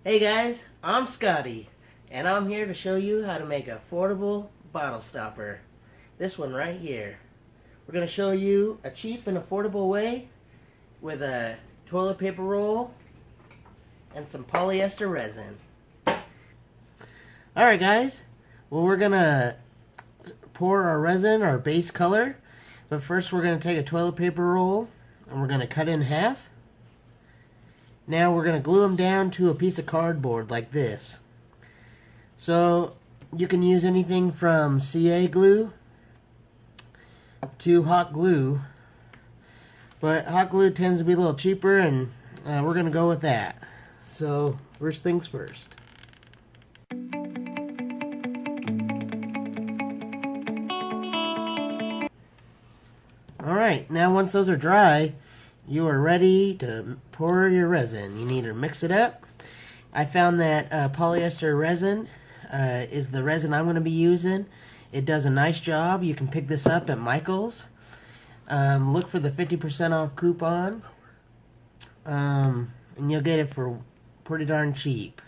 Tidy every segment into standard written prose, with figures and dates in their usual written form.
Hey guys, I'm Scotty, and I'm here to show you how to make an affordable bottle stopper. This one right here. We're going to show you a cheap and affordable way with a toilet paper roll and some polyester resin. Alright guys, well we're going to pour our resin, our base color, but first we're going to take a toilet paper roll and we're going to cut it in half. Now we're going to glue them down to a piece of cardboard like this. So you can use anything from CA glue to hot glue, but hot glue tends to be a little cheaper, and we're going to go with that. So first things first. Alright, now once those are dry, you are ready to pour your resin. You need to mix it up. I found that polyester resin is the resin I'm going to be using. It does a nice job. You can pick this up at Michael's. Look for the 50% off coupon, and you'll get it for pretty darn cheap.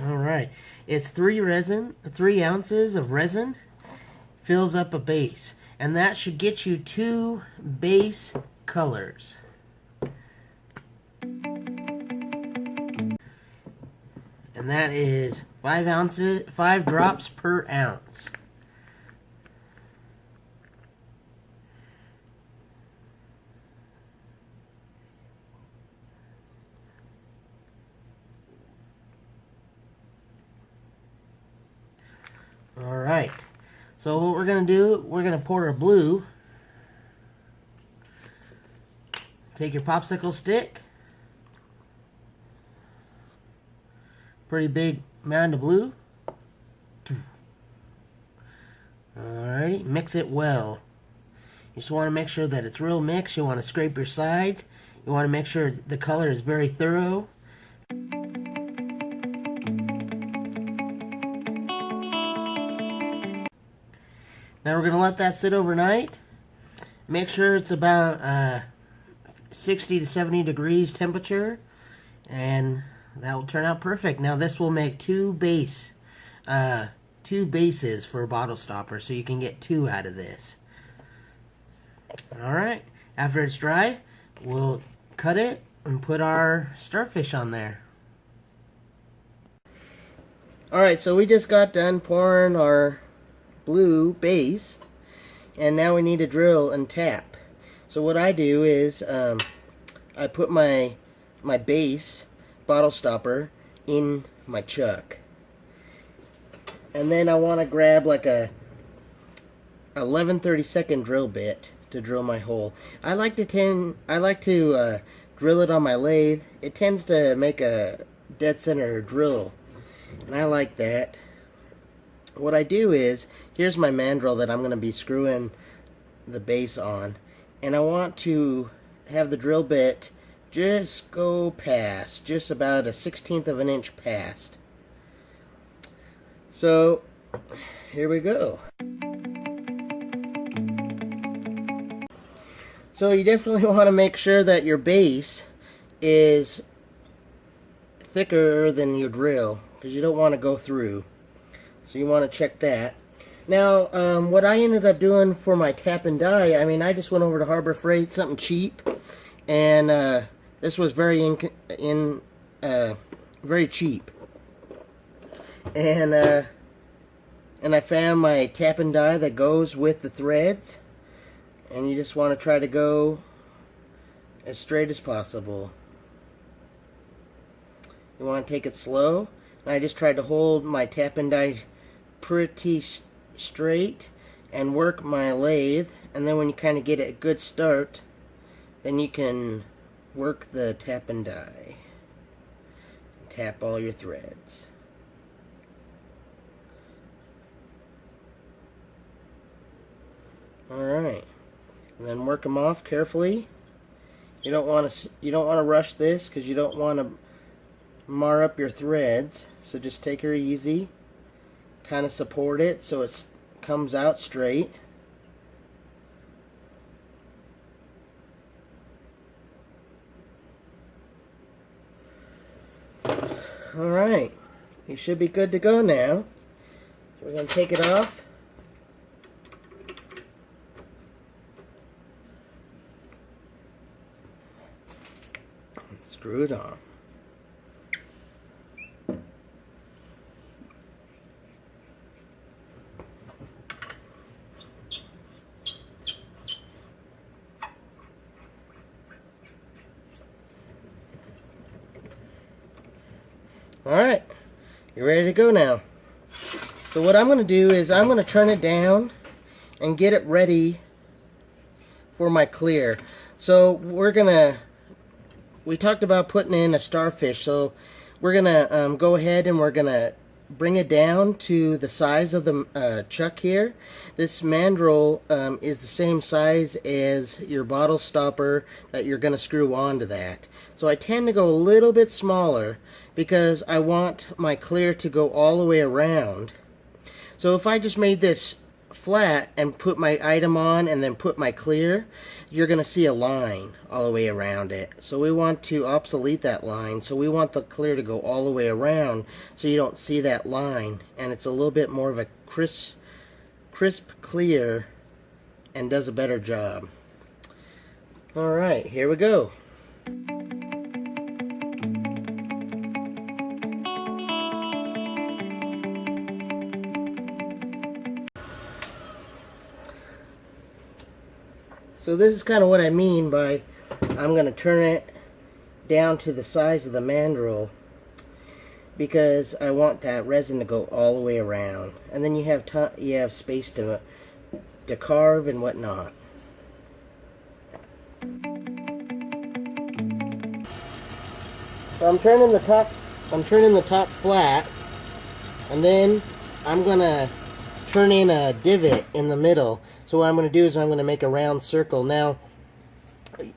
Alright, it's 3 ounces of resin fills up a base. And that should get you 2 base colors. And that is 5 drops per ounce. All right. So what we're going to do, we're going to pour a blue. Take your popsicle stick. Pretty big mound of blue. Alrighty, mix it well. You just want to make sure that it's real mixed. You want to scrape your sides. You want to make sure the color is very thorough. Now we're going to let that sit overnight. Make sure it's about 60 to 70 degrees temperature, and that will turn out perfect. Now this will make 2 bases for a bottle stopper, so you can get 2 out of this. Alright, after it's dry, we'll cut it and put our starfish on there. Alright, so we just got done pouring our blue base, and now we need to drill and tap. So what I do is I put my base bottle stopper in my chuck, and then I want to grab like a 11/32 drill bit to drill my hole. I like to drill it on my lathe. It tends to make a dead center drill, and I like that. What I do is, here's my mandrel that I'm going to be screwing the base on, and I want to have the drill bit just go past, just about 1/16 of an inch past. So here we go. So you definitely want to make sure that your base is thicker than your drill, because you don't want to go through. So you want to check that. Now, what I ended up doing for my tap and die, I just went over to Harbor Freight, something cheap, and this was very cheap. And I found my tap and die that goes with the threads, and you just want to try to go as straight as possible. You want to take it slow. And I just tried to hold my tap and die pretty straight and work my lathe, and then when you kind of get a good start, then you can work the tap and die and tap all your threads. Alright, and then work them off carefully. You don't want to rush this, because you don't want to mar up your threads, so just take her easy. Kind of support it so it comes out straight. Alright, you should be good to go now. So we're going to take it off. And screw it on. Alright, you're ready to go now. So what I'm going to do is I'm going to turn it down and get it ready for my clear. So we talked about putting in a starfish, so we're going to go ahead and we're going to bring it down to the size of the chuck here. This mandrel is the same size as your bottle stopper that you're going to screw onto that. So I tend to go a little bit smaller because I want my clear to go all the way around. So if I just made this flat and put my item on and then put my clear, you're going to see a line all the way around it. So we want to obsolete that line. So we want the clear to go all the way around so you don't see that line. And it's a little bit more of a crisp clear and does a better job. Alright, here we go. So this is kind of what I mean by I'm going to turn it down to the size of the mandrel because I want that resin to go all the way around, and then you have space to carve and whatnot. So I'm turning the top flat, and then I'm going to turn in a divot in the middle. So what I'm going to do is I'm going to make a round circle. Now,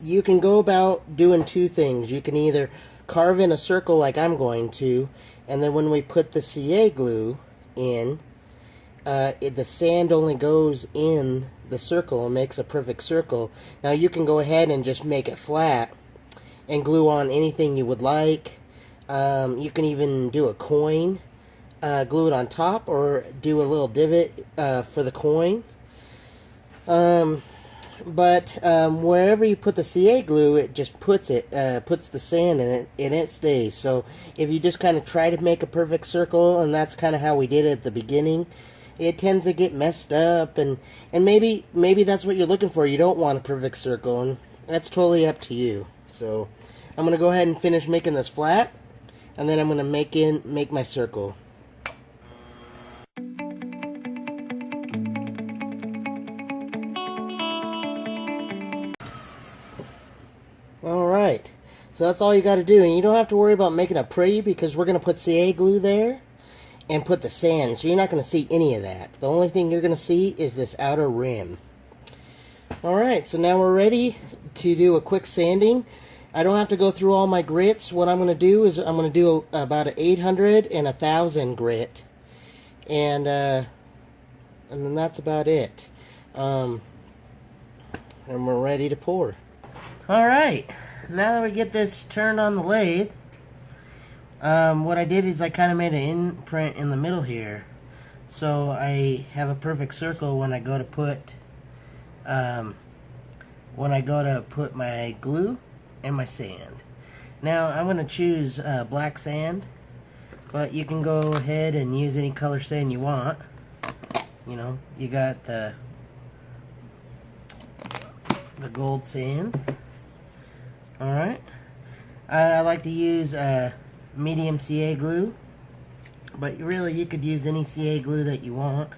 you can go about doing two things. You can either carve in a circle like I'm going to, and then when we put the CA glue in, the sand only goes in the circle and makes a perfect circle. Now you can go ahead and just make it flat and glue on anything you would like. You can even do a coin, glue it on top, or do a little divot for the coin. But wherever you put the CA glue, it just puts the sand in it, and it stays. So if you just kind of try to make a perfect circle, and that's kind of how we did it at the beginning, it tends to get messed up, and maybe that's what you're looking for. You don't want a perfect circle, and that's totally up to you. So I'm gonna go ahead and finish making this flat, and then I'm gonna make my circle. Alright, so that's all you got to do, and you don't have to worry about making it pretty because we're going to put CA glue there and put the sand, so you're not going to see any of that. The only thing you're going to see is this outer rim. Alright, so now we're ready to do a quick sanding. I don't have to go through all my grits. What I'm going to do is I'm going to do about an 800 and 1000 grit, and then that's about it. And we're ready to pour. Alright, now that we get this turned on the lathe, what I did is I kind of made an imprint in the middle here, so I have a perfect circle when I go to put my glue and my sand. Now I'm going to choose black sand, but you can go ahead and use any color sand you want. You know, you got the gold sand. Alright, I like to use medium CA glue, but really you could use any CA glue that you want.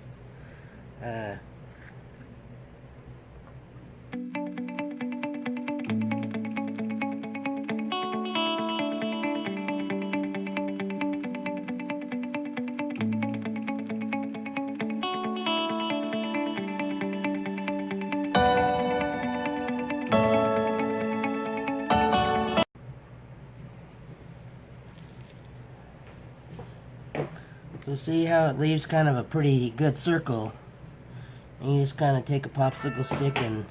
So see how it leaves kind of a pretty good circle, and you just kind of take a popsicle stick and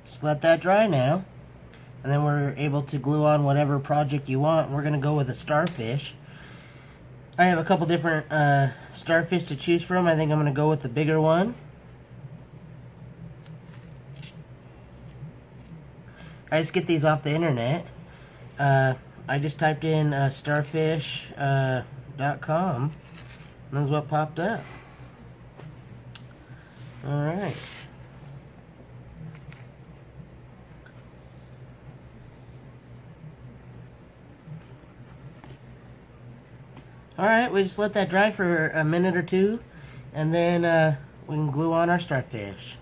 Just let that dry now. And then we're able to glue on whatever project you want. We're going to go with a starfish. I have a couple different starfish to choose from. I think I'm going to go with the bigger one. I just get these off the internet. I just typed in starfish.com. That's what popped up. Alright. Alright, we just let that dry for a minute or two, and then we can glue on our starfish.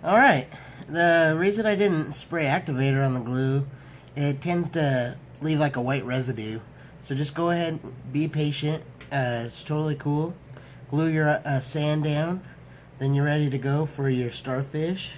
Alright, the reason I didn't spray activator on the glue, it tends to leave like a white residue. So just go ahead, be patient, it's totally cool. Glue your sand down, then you're ready to go for your starfish.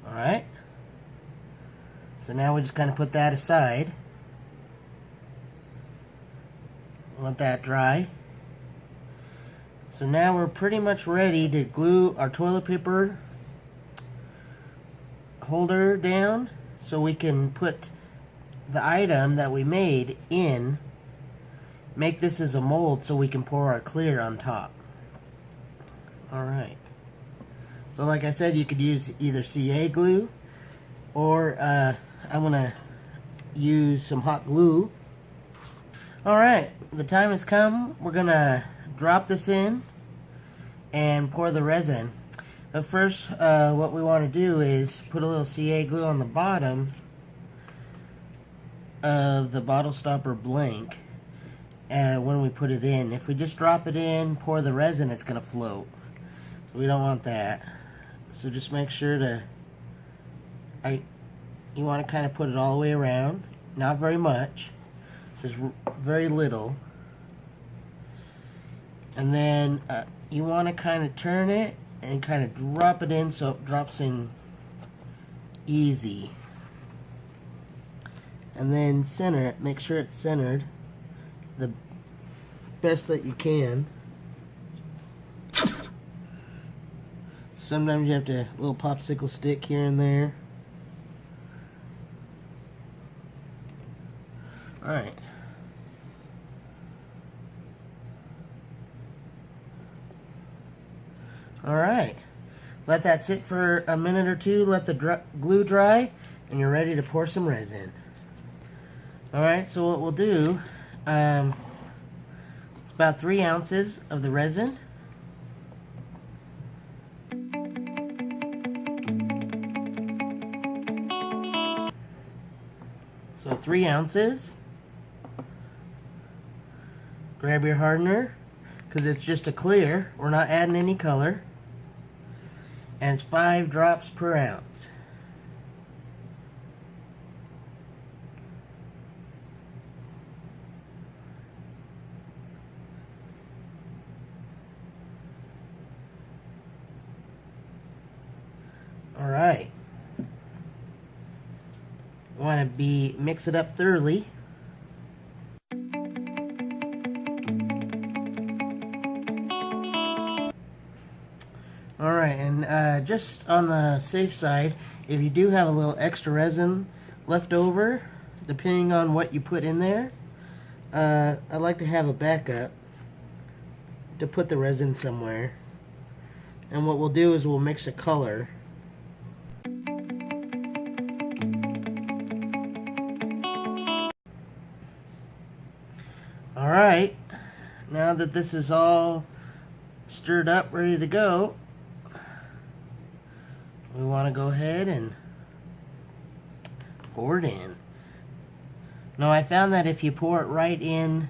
Alright, so now we just kind of put that aside. Let that dry. So now we're pretty much ready to glue our toilet paper holder down so we can put the item that we made in, make this as a mold so we can pour our clear on top. Alright. So like I said, you could use either CA glue or I'm going to use some hot glue. Alright, the time has come. We're going to drop this in and pour the resin. But first, what we want to do is put a little CA glue on the bottom of the bottle stopper blank when we put it in. If we just drop it in, pour the resin, it's going to float. So we don't want that. So just make sure to, you want to kind of put it all the way around. Not very much, just very little. And then you want to kind of turn it and kind of drop it in so it drops in easy. And then center it, make sure it's centered the best that you can. Sometimes you have to, a little popsicle stick here and there. Alright. Alright. Let that sit for a minute or two, let the glue dry, and you're ready to pour some resin. Alright, so what we'll do, it's about 3 ounces of the resin. So 3 ounces. Grab your hardener, because it's just a clear. We're not adding any color. And it's 5 drops per ounce. All right. Want to mix it up thoroughly. Alright, and just on the safe side, if you do have a little extra resin left over, depending on what you put in there, I like to have a backup to put the resin somewhere. And what we'll do is we'll mix a color. Alright, now that this is all stirred up, ready to go, we want to go ahead and pour it in. Now I found that if you pour it right in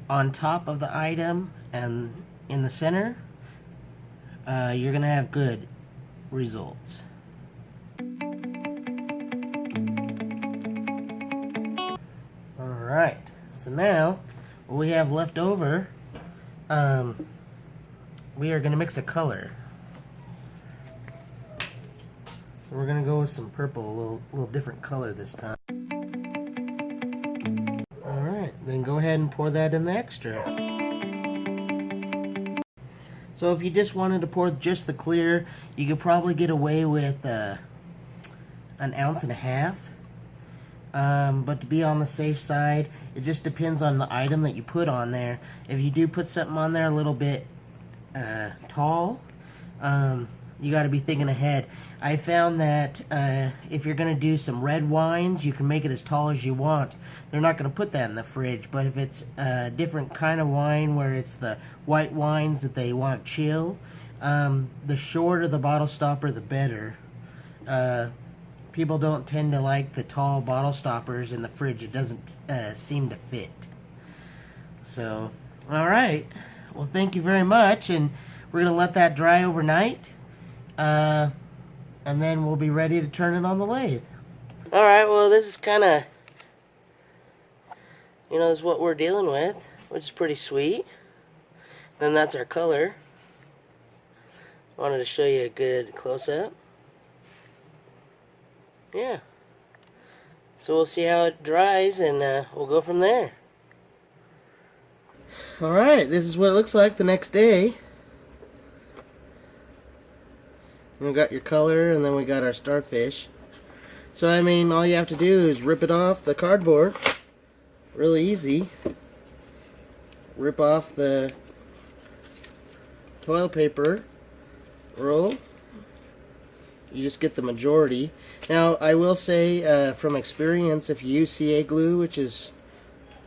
on top of the item and in the center, you're going to have good results. Alright, so now what we have left over we are going to mix a color. So we're going to go with some purple, a little different color this time. Alright, then go ahead and pour that in the extra. So if you just wanted to pour just the clear, you could probably get away with 1.5 ounces. But to be on the safe side, it just depends on the item that you put on there. If you do put something on there a little bit tall, you got to be thinking ahead. I found that if you're going to do some red wines, you can make it as tall as you want. They're not going to put that in the fridge, but if it's a different kind of wine where it's the white wines that they want to chill, the shorter the bottle stopper, the better. People don't tend to like the tall bottle stoppers in the fridge. It doesn't seem to fit. So, alright. Well, thank you very much, and we're going to let that dry overnight. And then we'll be ready to turn it on the lathe. Alright, well, this is kind of, is what we're dealing with, which is pretty sweet. Then that's our color. Wanted to show you a good close-up. Yeah. So we'll see how it dries, and we'll go from there. Alright, this is what it looks like the next day. We got your color, and then we got our starfish. So, I mean, all you have to do is rip it off the cardboard. Really easy. Rip off the toilet paper roll. You just get the majority. Now, I will say, from experience, if you use CA glue, which is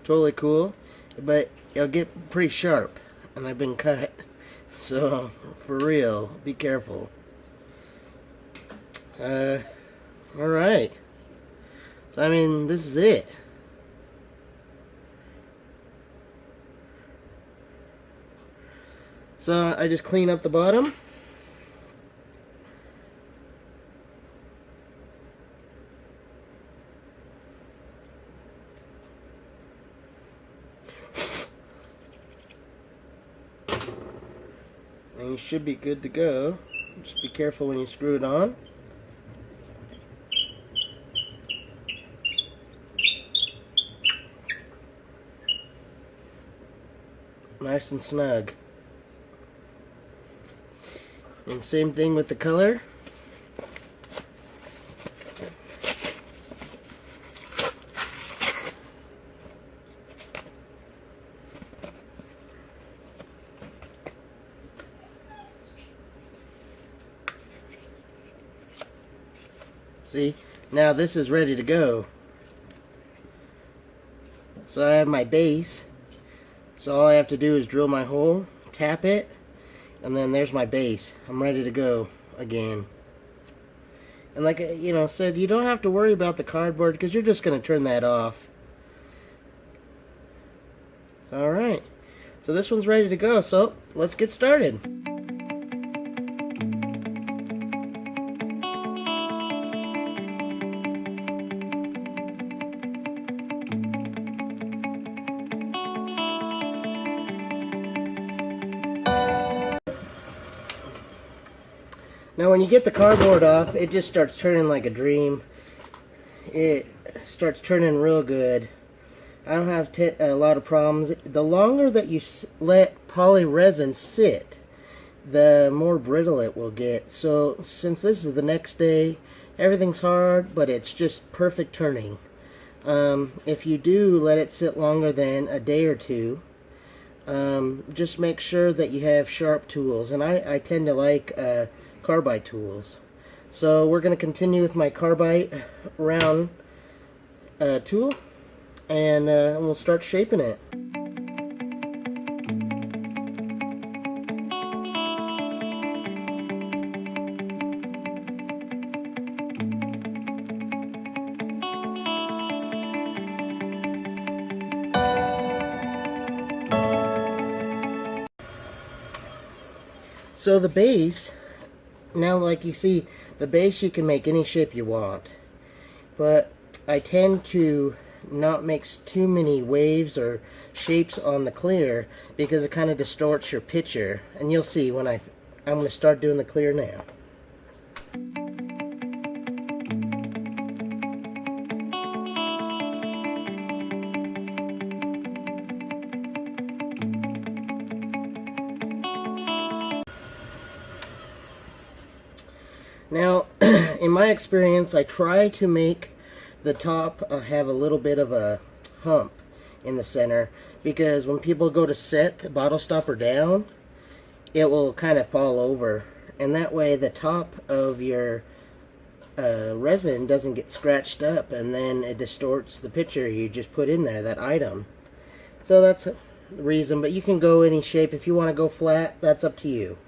totally cool, but it'll get pretty sharp, and I've been cut. So, for real, be careful. Alright. So, I mean, this is it. So, I just clean up the bottom. And you should be good to go. Just be careful when you screw it on. Nice and snug. And same thing with the color. See, now this is ready to go. So I have my base. So all I have to do is drill my hole, tap it, and then there's my base. I'm ready to go again. And like said, you don't have to worry about the cardboard because you're just going to turn that off. So, alright. So this one's ready to go. So let's get started. Now when you get the cardboard off, it just starts turning like a dream. It starts turning real good. I don't have a lot of problems. The longer that you let poly resin sit, the more brittle it will get. So since this is the next day, everything's hard, but it's just perfect turning. If you do let it sit longer than a day or two, just make sure that you have sharp tools. And I tend to like carbide tools. So we're going to continue with my carbide round tool, and we'll start shaping it. So the base, now like you see, the base you can make any shape you want. But I tend to not mix too many waves or shapes on the clear, because it kind of distorts your picture. And you'll see when I'm going to start doing the clear now. Now, in my experience, I try to make the top have a little bit of a hump in the center, because when people go to set the bottle stopper down, it will kind of fall over, and that way the top of your resin doesn't get scratched up, and then it distorts the picture you just put in there, that item. So that's the reason, but you can go any shape. If you want to go flat, that's up to you.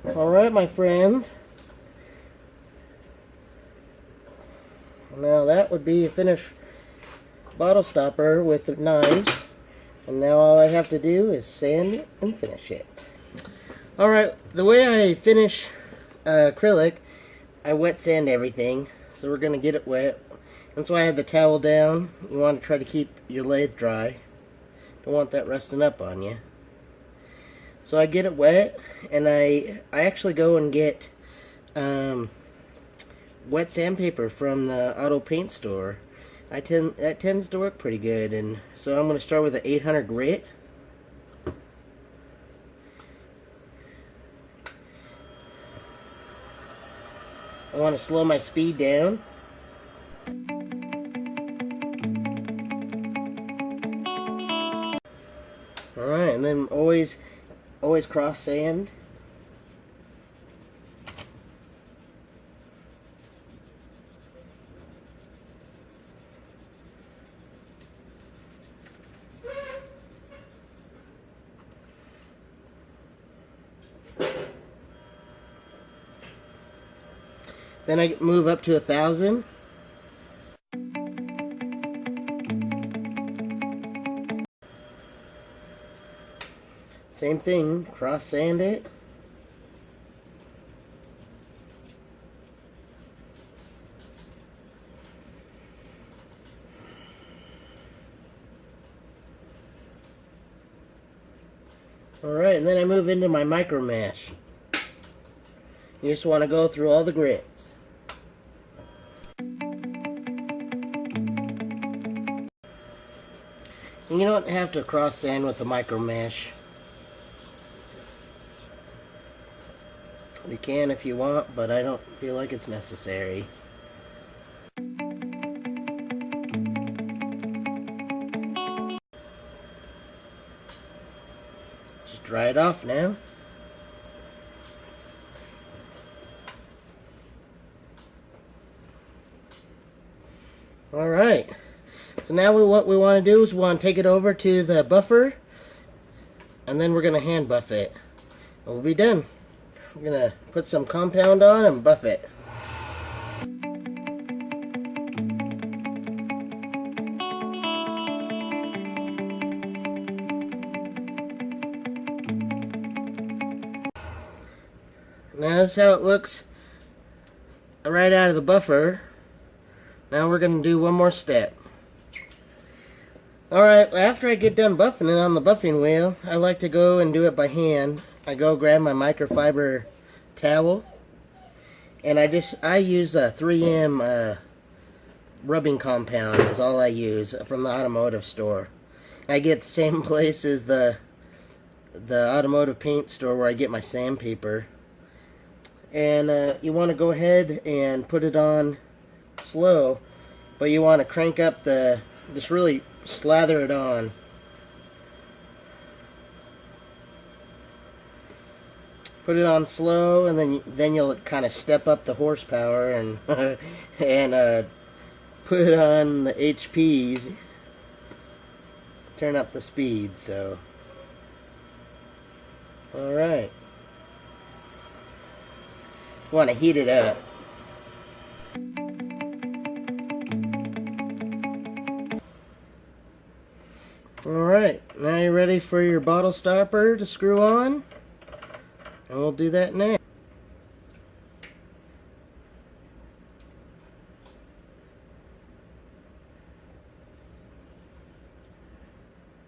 Alright, my friends. Now that would be a finished bottle stopper with the knives. And now all I have to do is sand it and finish it. Alright, the way I finish acrylic, I wet sand everything. So we're going to get it wet. That's why I had the towel down. You want to try to keep your lathe dry. Don't want that rusting up on you. So I get it wet, and I actually go and get wet sandpaper from the auto paint store. That tends to work pretty good, and so I'm going to start with the 800 grit. I want to slow my speed down. Alright, and then always cross sand. Then I move up to 1,000. Same thing, cross sand it. Alright, and then I move into my micro mesh. You just want to go through all the grits. And you don't have to cross sand with the micro mesh. You can if you want, but I don't feel like it's necessary. Just dry it off now. Alright, so now what we want to do is we want to take it over to the buffer, and then we're going to hand buff it. And we'll be done. I'm going to put some compound on and buff it. Now that's how it looks right out of the buffer. Now we're going to do one more step. Alright, after I get done buffing it on the buffing wheel, I like to go and do it by hand. I go grab my microfiber towel, and I use a 3M rubbing compound is all I use from the automotive store. I get the same place as the automotive paint store where I get my sandpaper. And you want to go ahead and put it on slow, but you want to crank up just really slather it on. Put it on slow, and then you'll kind of step up the horsepower and and put on the HPs. Turn up the speed. So, all right. You want to heat it up. Alright, Now you're ready for your bottle stopper to screw on, and we'll do that now.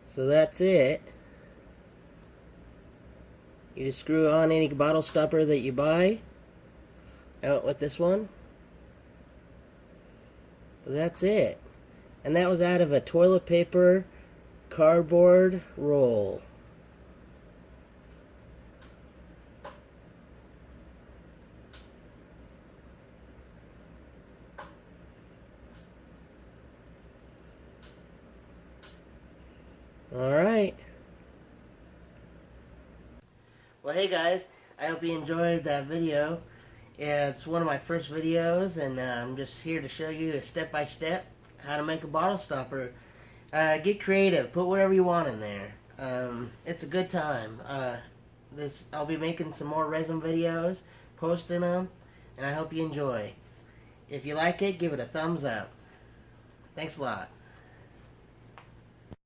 So that's it. You just screw on any bottle stopper that you buy. Out with this one. That's it. And that was out of a toilet paper cardboard roll. Alright. Well, hey guys, I hope you enjoyed that video. Yeah, it's one of my first videos, and I'm just here to show you step by step how to make a bottle stopper. Get creative, put whatever you want in there. It's a good time. I'll be making some more resin videos, posting them, and I hope you enjoy. If you like it, give it a thumbs up. Thanks a lot.